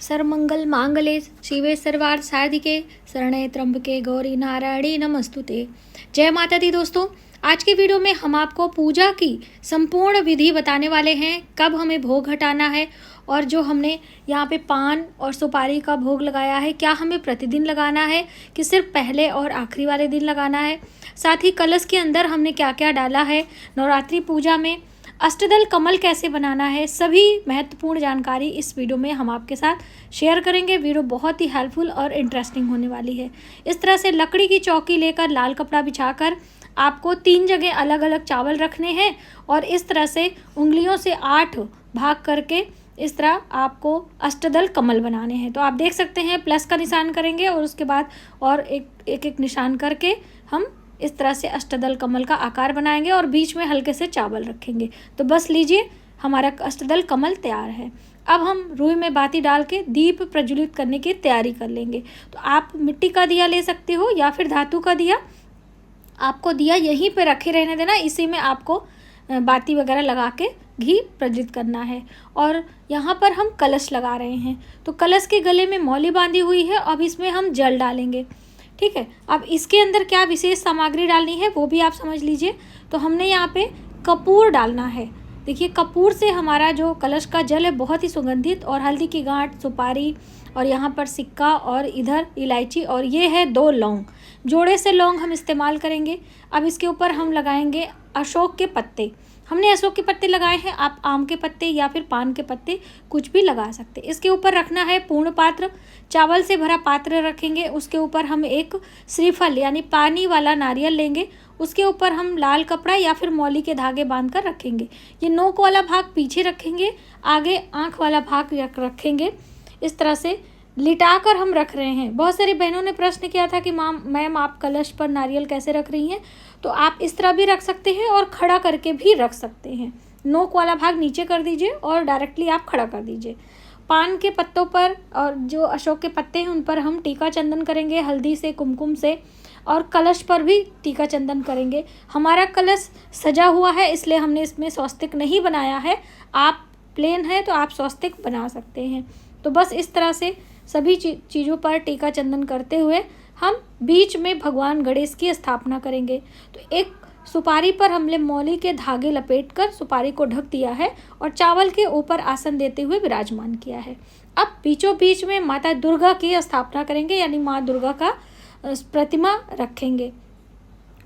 सर्वमंगल मांगले शिवे सर्वार्थ साधिके शरण्ये त्र्यंबके गौरी नारायणी नमस्तुते। जय माता दी। दोस्तों, आज की वीडियो में हम आपको पूजा की संपूर्ण विधि बताने वाले हैं। कब हमें भोग हटाना है और जो हमने यहाँ पे पान और सुपारी का भोग लगाया है, क्या हमें प्रतिदिन लगाना है कि सिर्फ पहले और आखिरी वाले दिन लगाना है। साथ ही कलश के अंदर हमने क्या क्या डाला है, नवरात्रि पूजा में अष्टदल कमल कैसे बनाना है, सभी महत्वपूर्ण जानकारी इस वीडियो में हम आपके साथ शेयर करेंगे। वीडियो बहुत ही हेल्पफुल और इंटरेस्टिंग होने वाली है। इस तरह से लकड़ी की चौकी लेकर लाल कपड़ा बिछाकर आपको 3 जगह अलग अलग चावल रखने हैं और इस तरह से उंगलियों से 8 भाग करके इस तरह आपको अष्टदल कमल बनाने हैं। तो आप देख सकते हैं प्लस का निशान करेंगे और उसके बाद और एक निशान करके हम इस तरह से अष्टदल कमल का आकार बनाएंगे और बीच में हल्के से चावल रखेंगे। तो बस लीजिए, हमारा अष्टदल कमल तैयार है। अब हम रुई में बाती डाल के दीप प्रज्वलित करने की तैयारी कर लेंगे। तो आप मिट्टी का दिया ले सकते हो या फिर धातु का दिया। आपको दिया यहीं पे रखे रहने देना, इसी में आपको बाती वगैरह लगा के घी प्रज्वलित करना है। और यहाँ पर हम कलश लगा रहे हैं। तो कलश के गले में मौली बांधी हुई है। अब इसमें हम जल डालेंगे, ठीक है। अब इसके अंदर क्या विशेष सामग्री डालनी है वो भी आप समझ लीजिए। तो हमने यहाँ पे कपूर डालना है। देखिए, कपूर से हमारा जो कलश का जल है बहुत ही सुगंधित, और हल्दी की गांठ, सुपारी और यहाँ पर सिक्का और इधर इलायची और ये है 2 लौंग, जोड़े से लौंग हम इस्तेमाल करेंगे। अब इसके ऊपर हम लगाएंगे अशोक के पत्ते। हमने अशोक के पत्ते लगाए हैं, आप आम के पत्ते या फिर पान के पत्ते कुछ भी लगा सकते। इसके ऊपर रखना है पूर्ण पात्र, चावल से भरा पात्र रखेंगे। उसके ऊपर हम एक श्रीफल यानी पानी वाला नारियल लेंगे। उसके ऊपर हम लाल कपड़ा या फिर मौली के धागे बांध कर रखेंगे। ये नोक वाला भाग पीछे रखेंगे, आगे आँख वाला भाग रखेंगे। इस तरह से लिटा कर हम रख रहे हैं। बहुत सारी बहनों ने प्रश्न किया था कि मैम आप कलश पर नारियल कैसे रख रही हैं। तो आप इस तरह भी रख सकते हैं और खड़ा करके भी रख सकते हैं। नोक वाला भाग नीचे कर दीजिए और डायरेक्टली आप खड़ा कर दीजिए। पान के पत्तों पर और जो अशोक के पत्ते हैं उन पर हम टीका चंदन करेंगे, हल्दी से, कुमकुम से, और कलश पर भी टीका चंदन करेंगे। हमारा कलश सजा हुआ है इसलिए हमने इसमें स्वस्तिक नहीं बनाया है। आप प्लेन है तो आप स्वस्तिक बना सकते हैं। तो बस इस तरह से सभी चीज़ों पर टीका चंदन करते हुए हम बीच में भगवान गणेश की स्थापना करेंगे। तो एक सुपारी पर हमने मौली के धागे लपेटकर सुपारी को ढक दिया है और चावल के ऊपर आसन देते हुए विराजमान किया है। अब बीचों बीच में माता दुर्गा की स्थापना करेंगे, यानी माँ दुर्गा का प्रतिमा रखेंगे।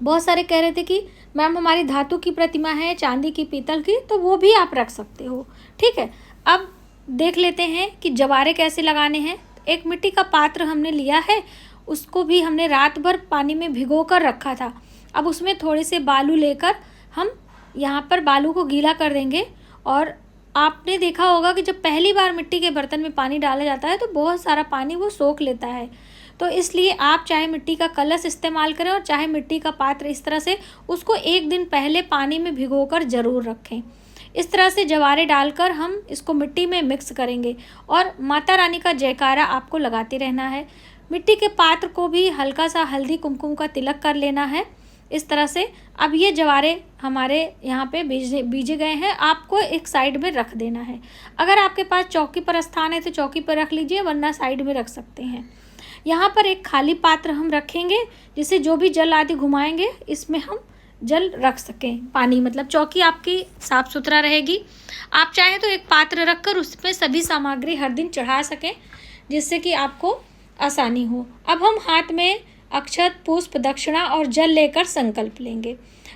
बहुत सारे कह रहे थे कि मैम हमारी धातु की प्रतिमा है, चांदी की, पीतल की, तो वो भी आप रख सकते हो, ठीक है। अब देख लेते हैं कि जवारे कैसे लगाने हैं। एक मिट्टी का पात्र हमने लिया है, उसको भी हमने रात भर पानी में भिगो कर रखा था। अब उसमें थोड़े से बालू लेकर हम यहाँ पर बालू को गीला कर देंगे। और आपने देखा होगा कि जब पहली बार मिट्टी के बर्तन में पानी डाला जाता है तो बहुत सारा पानी वो सोख लेता है। तो इसलिए आप चाहे मिट्टी का कलश इस्तेमाल करें और चाहे मिट्टी का पात्र, इस तरह से उसको 1 दिन पहले पानी में भिगोकर ज़रूर रखें। इस तरह से जवारे डालकर हम इसको मिट्टी में मिक्स करेंगे और माता रानी का जयकारा आपको लगाते रहना है। मिट्टी के पात्र को भी हल्का सा हल्दी कुमकुम का तिलक कर लेना है इस तरह से। अब ये जवारे हमारे यहाँ पे बीजे गए हैं, आपको एक साइड में रख देना है। अगर आपके पास चौकी पर स्थान है तो चौकी पर रख लीजिए, वरना साइड में रख सकते हैं। यहाँ पर एक खाली पात्र हम रखेंगे, जिसे जो भी जल आदि घुमाएंगे इसमें हम जल रख सकें। पानी मतलब चौकी आपकी साफ सुथरा रहेगी। आप चाहें तो एक पात्र रखकर उसमें सभी सामग्री हर दिन चढ़ा सकें, जिससे कि आपको आसानी हो। अब हम हाथ में अक्षत, पुष्प, दक्षिणा और जल लेकर संकल्प लेंगे।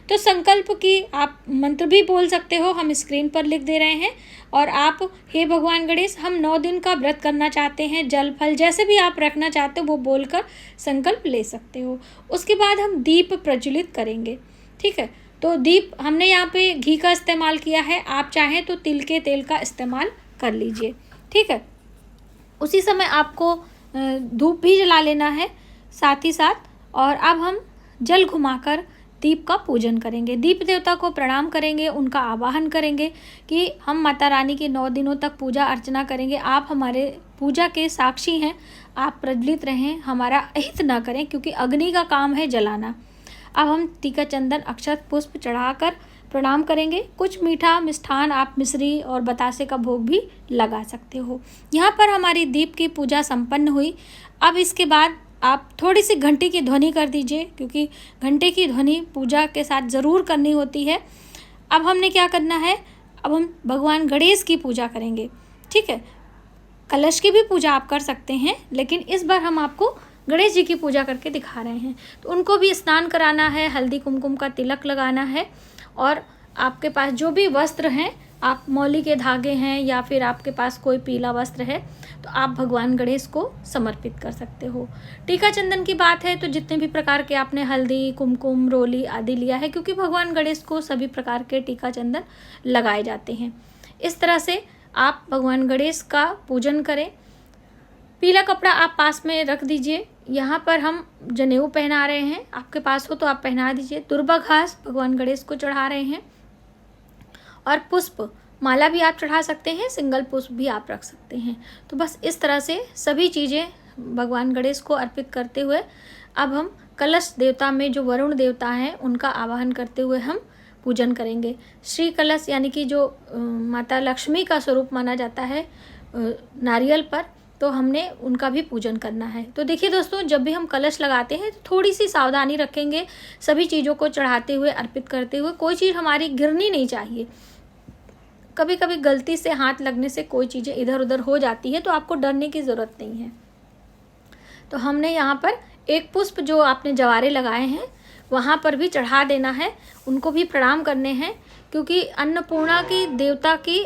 तो संकल्प की आप मंत्र भी बोल सकते हो, हम स्क्रीन पर लिख दे रहे हैं। और आप, हे भगवान गणेश, हम 9 दिन का व्रत करना चाहते हैं, जल फल जैसे भी आप रखना चाहते हो वो बोलकर संकल्प ले सकते हो। उसके बाद हम दीप प्रज्वलित करेंगे, ठीक है। तो दीप हमने यहाँ पे घी का इस्तेमाल किया है, आप चाहें तो तिल के तेल का इस्तेमाल कर लीजिए, ठीक है। उसी समय आपको धूप भी जला लेना है साथ ही साथ। और अब हम जल घुमाकर दीप का पूजन करेंगे, दीप देवता को प्रणाम करेंगे, उनका आवाहन करेंगे कि हम माता रानी की 9 दिनों तक पूजा अर्चना करेंगे। आप हमारे पूजा के साक्षी हैं, आप प्रज्वलित रहें, हमारा अहित ना करें, क्योंकि अग्नि का काम है जलाना। अब हम टीका चंदन, अक्षत, पुष्प चढ़ाकर प्रणाम करेंगे। कुछ मीठा मिष्ठान आप मिश्री और बतासे का भोग भी लगा सकते हो। यहाँ पर हमारी दीप की पूजा संपन्न हुई। अब इसके बाद आप थोड़ी सी घंटी की ध्वनि कर दीजिए, क्योंकि घंटे की ध्वनि पूजा के साथ ज़रूर करनी होती है। अब हमने क्या करना है, अब हम भगवान गणेश की पूजा करेंगे। ठीक है, कलश की भी पूजा आप कर सकते हैं, लेकिन इस बार हम आपको गणेश जी की पूजा करके दिखा रहे हैं। तो उनको भी स्नान कराना है, हल्दी कुमकुम का तिलक लगाना है, और आपके पास जो भी वस्त्र हैं, आप मौली के धागे हैं या फिर आपके पास कोई पीला वस्त्र है, तो आप भगवान गणेश को समर्पित कर सकते हो। टीका चंदन की बात है तो जितने भी प्रकार के आपने हल्दी कुमकुम रोली आदि लिया है, क्योंकि भगवान गणेश को सभी प्रकार के टीका चंदन लगाए जाते हैं। इस तरह से आप भगवान गणेश का पूजन करें। पीला कपड़ा आप पास में रख दीजिए। यहाँ पर हम जनेऊ पहना रहे हैं, आपके पास हो तो आप पहना दीजिए। दुर्वा घास भगवान गणेश को चढ़ा रहे हैं, और पुष्प माला भी आप चढ़ा सकते हैं, सिंगल पुष्प भी आप रख सकते हैं। तो बस इस तरह से सभी चीज़ें भगवान गणेश को अर्पित करते हुए अब हम कलश देवता में जो वरुण देवता हैं उनका आवाहन करते हुए हम पूजन करेंगे। श्री कलश यानी कि जो माता लक्ष्मी का स्वरूप माना जाता है नारियल पर, तो हमने उनका भी पूजन करना है। तो देखिए दोस्तों, जब भी हम कलश लगाते हैं तो थोड़ी सी सावधानी रखेंगे। सभी चीज़ों को चढ़ाते हुए अर्पित करते हुए कोई चीज़ हमारी गिरनी नहीं चाहिए। कभी कभी गलती से हाथ लगने से कोई चीज़ें इधर उधर हो जाती है, तो आपको डरने की ज़रूरत नहीं है। तो हमने यहाँ पर एक पुष्प जो आपने जवारे लगाए हैं वहाँ पर भी चढ़ा देना है, उनको भी प्रणाम करने हैं, क्योंकि अन्नपूर्णा की देवता की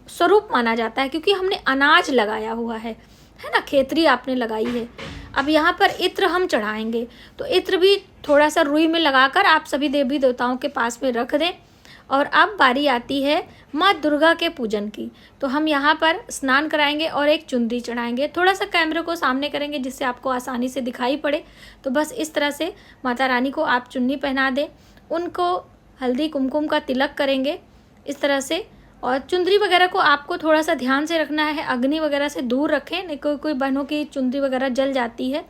स्वरूप माना जाता है, क्योंकि हमने अनाज लगाया हुआ है ना, खेती आपने लगाई है। अब यहाँ पर इत्र हम चढ़ाएंगे, तो इत्र भी थोड़ा सा रुई में लगाकर आप सभी देवी देवताओं के पास में रख दें। और अब बारी आती है माँ दुर्गा के पूजन की। तो हम यहाँ पर स्नान कराएंगे और एक चुंदरी चढ़ाएंगे। थोड़ा सा कैमरे को सामने करेंगे जिससे आपको आसानी से दिखाई पड़े। तो बस इस तरह से माता रानी को आप चुन्नी पहना दें, उनको हल्दी कुमकुम का तिलक करेंगे इस तरह से। और चुंदरी वगैरह को आपको थोड़ा सा ध्यान से रखना है, अग्नि वगैरह से दूर रखें, नहीं कोई बहनों की चुंदरी वगैरह जल जाती है।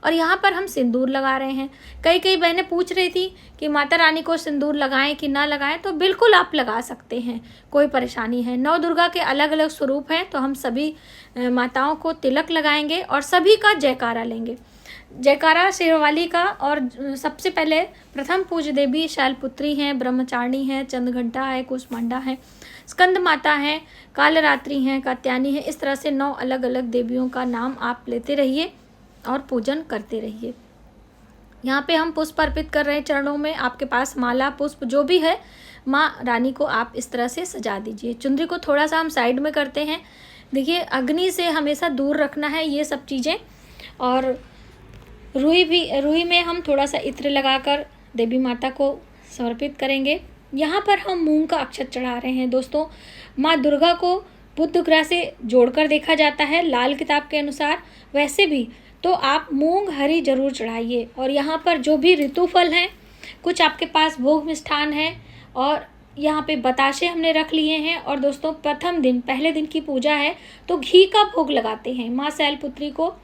और यहाँ पर हम सिंदूर लगा रहे हैं। कई बहनें पूछ रही थी कि माता रानी को सिंदूर लगाएं कि ना लगाएं, तो बिल्कुल आप लगा सकते हैं, कोई परेशानी है। नौ दुर्गा के अलग अलग स्वरूप हैं, तो हम सभी माताओं को तिलक लगाएंगे और सभी का जयकारा लेंगे। जयकारा शेरवाली का। और सबसे पहले प्रथम पूज्य देवी शैलपुत्री हैं, ब्रह्मचारिणी हैं, चंद्रघंटा है, कुष्मांडा है, स्कंद माता हैं, कालरात्रि हैं, कात्यायनी है। इस तरह से 9 अलग अलग देवियों का नाम आप लेते रहिए और पूजन करते रहिए। यहाँ पे हम पुष्प अर्पित कर रहे हैं चरणों में। आपके पास माला पुष्प जो भी है, माँ रानी को आप इस तरह से सजा दीजिए। चुंदरी को थोड़ा सा हम साइड में करते हैं। देखिए, अग्नि से हमेशा दूर रखना है ये सब चीज़ें। और रुई में हम थोड़ा सा इत्र लगाकर देवी माता को समर्पित करेंगे। यहाँ पर हम मूंग का अक्षत चढ़ा रहे हैं। दोस्तों, माँ दुर्गा को बुध ग्रह से जोड़कर देखा जाता है लाल किताब के अनुसार। वैसे भी तो आप मूंग हरी जरूर चढ़ाइए। और यहाँ पर जो भी ऋतुफल हैं, कुछ आपके पास भोग मिष्ठान है, और यहाँ पे बताशे हमने रख लिए हैं। और दोस्तों, प्रथम दिन पहले दिन की पूजा है तो घी का भोग लगाते हैं। माँ शैलपुत्री को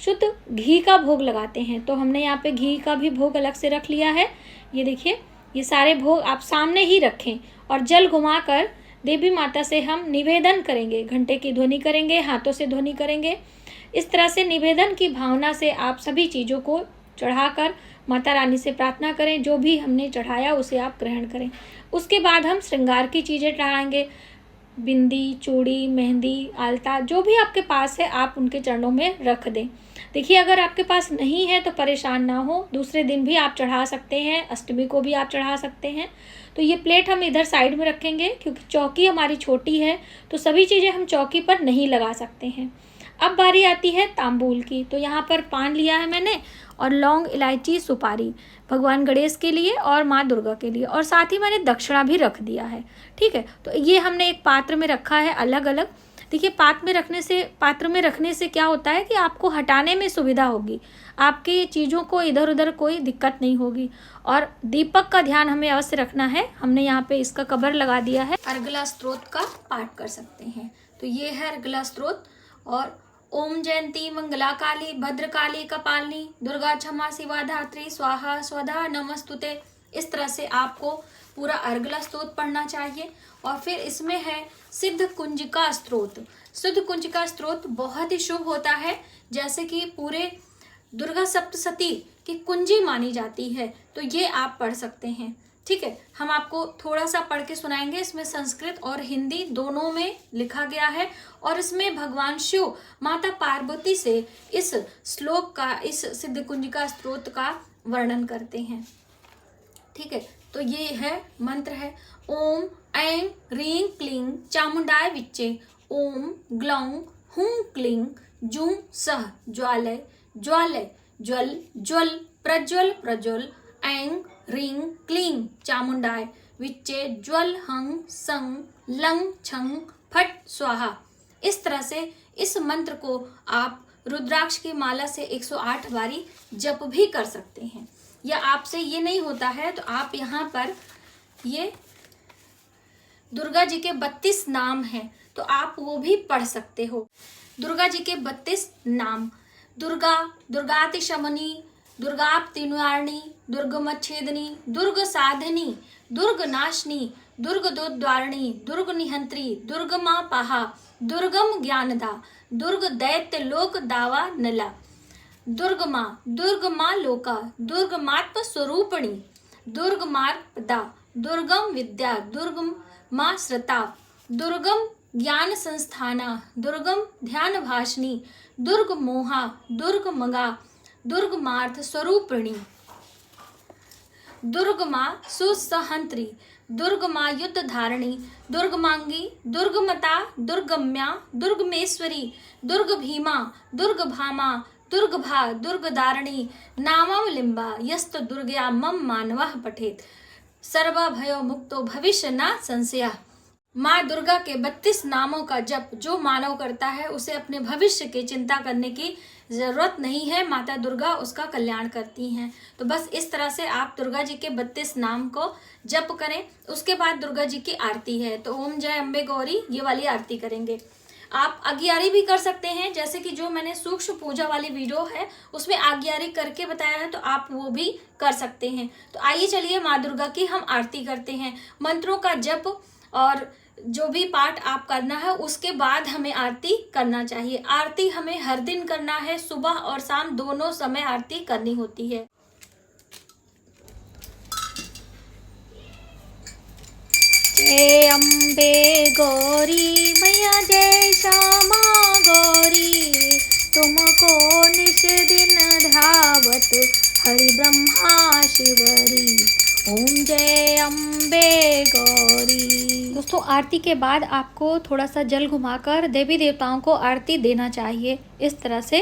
शुद्ध घी का भोग लगाते हैं, तो हमने यहाँ पे घी का भी भोग अलग से रख लिया है। ये देखिए, ये सारे भोग आप सामने ही रखें और जल घुमाकर देवी माता से हम निवेदन करेंगे। घंटे की ध्वनि करेंगे, हाथों से ध्वनि करेंगे। इस तरह से निवेदन की भावना से आप सभी चीज़ों को चढ़ाकर माता रानी से प्रार्थना करें। जो भी हमने चढ़ाया उसे आप ग्रहण करें। उसके बाद हम श्रृंगार की चीज़ें चढ़ाएंगे। बिंदी, चूड़ी, मेहंदी, आलता, जो भी आपके पास है आप उनके चरणों में रख दें। देखिए, अगर आपके पास नहीं है तो परेशान ना हो, दूसरे दिन भी आप चढ़ा सकते हैं, अष्टमी को भी आप चढ़ा सकते हैं। तो ये प्लेट हम इधर साइड में रखेंगे, क्योंकि चौकी हमारी छोटी है तो सभी चीज़ें हम चौकी पर नहीं लगा सकते हैं। अब बारी आती है तांबूल की। तो यहाँ पर पान लिया है मैंने, और लौंग, इलायची, सुपारी भगवान गणेश के लिए और माँ दुर्गा के लिए, और साथ ही मैंने दक्षिणा भी रख दिया है। ठीक है, तो ये हमने एक पात्र में रखा है अलग अलग। देखिए, पात्र में रखने से क्या होता है कि आपको हटाने में सुविधा होगी, आपकी चीज़ों को इधर उधर कोई दिक्कत नहीं होगी। और दीपक का ध्यान हमें अवश्य रखना है। हमने यहाँ पे इसका कवर लगा दिया है। अर्गला स्त्रोत का पाठ कर सकते हैं। तो ये है अर्गला स्त्रोत। और ओम जयंती मंगला काली भद्रकाली कपालिनी दुर्गा क्षमा शिवा धात्री स्वाहा स्वधा नमस्तुते। इस तरह से आपको पूरा अर्गला स्तोत्र पढ़ना चाहिए। और फिर इसमें है सिद्ध कुंजिका स्तोत्र। सिद्ध कुंजिका स्तोत्र बहुत ही शुभ होता है, जैसे कि पूरे दुर्गा सप्तशती की कुंजी मानी जाती है, तो ये आप पढ़ सकते हैं। ठीक है, हम आपको थोड़ा सा पढ़ के सुनाएंगे। इसमें संस्कृत और हिंदी दोनों में लिखा गया है और इसमें भगवान शिव माता पार्वती से इस श्लोक का, इस सिद्ध कुंजिका स्तोत्र का वर्णन करते हैं। ठीक है, तो ये है मंत्र है ओम ऐं ह्रीं क्लीं चामुंडाय विच्चे ओम ग्लौं हुं क्लीं जूं सः ज्वालय ज्वालय ज्वल ज्वल प्रज्वल प्रज्वल ऐं ह्रीं क्लीं चामुंडाय विच्चे ज्वल हं सं लं छं फट स्वाहा। इस तरह से इस मंत्र को आप रुद्राक्ष की माला से 108 बारी जप भी कर सकते हैं। या आपसे ये नहीं होता है तो आप यहाँ पर ये दुर्गा जी के 32 नाम हैं, तो आप वो भी पढ़ सकते हो। दुर्गा जी के 32 नाम: दुर्गा, दुर्गातिशमनी, दुर्गाप्तिनिवारिणी, दुर्गमच्छेदिनी, दुर्ग साधिनी, दुर्ग नाशिनी, दुर्गदोद्वारिणी, दुर्ग निहंत्री, दुर्गमा पाहा, दुर्गम ज्ञानदा, दुर्ग दैत्य लोक दावा नला, दुर्गमा, दुर्गमा लोका, दुर्गमात्म स्वरूपिणी, दुर्गमार्पदा, दुर्गम विद्या, दुर्गम मां श्रता, दुर्गम ज्ञान संस्थाना, दुर्गम ध्यान भाषिणी, दुर्ग मोहा, दुर्ग मगा, दुर्गमार्थ स्वरूपिणी, दुर्गमा सुसहंत्री, दुर्गमा युद्ध धारिणी, दुर्गमांगी, दुर्गमता, दुर्गम्या, दुर्गमेश्वरी, दुर्ग भीमा, दुर्ग भामा, दुर्गभा, दुर्गदारिणी, नामम लिंबा यस्त दुर्गया मम मानवः पठेत सर्वभयो मुक्तो भविष्य न संशयः। माँ दुर्गा के 32 नामों का जप जो मानव करता है उसे अपने भविष्य की चिंता करने की जरूरत नहीं है, माता दुर्गा उसका कल्याण करती हैं। तो बस इस तरह से आप दुर्गा जी के 32 नाम को जप करें। उसके बाद दुर्गा जी की आरती है, तो ओम जय अम्बे गौरी ये वाली आरती करेंगे। आप आज्ञारी भी कर सकते हैं, जैसे कि जो मैंने सूक्ष्म पूजा वाली वीडियो है उसमें आज्ञारी करके बताया है, तो आप वो भी कर सकते हैं। तो आइए चलिए माँ दुर्गा की हम आरती करते हैं। मंत्रों का जप और जो भी पाठ आप करना है उसके बाद हमें आरती करना चाहिए। आरती हमें हर दिन करना है, सुबह और शाम दोनों समय आरती करनी होती है। जय अम्बे गौरी मैया, जय श्यामा गौरी, तुमको निश दिन ध्यावत हरि ब्रह्मा शिवरी, ओम जय अम्बे गौरी। दोस्तों, आरती के बाद आपको थोड़ा सा जल घुमाकर देवी देवताओं को आरती देना चाहिए। इस तरह से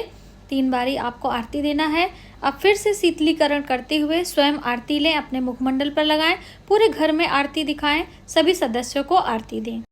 3 बारी आपको आरती देना है। अब फिर से शीतलीकरण करते हुए स्वयं आरती लें, अपने मुखमंडल पर लगाएं, पूरे घर में आरती दिखाएं, सभी सदस्यों को आरती दें।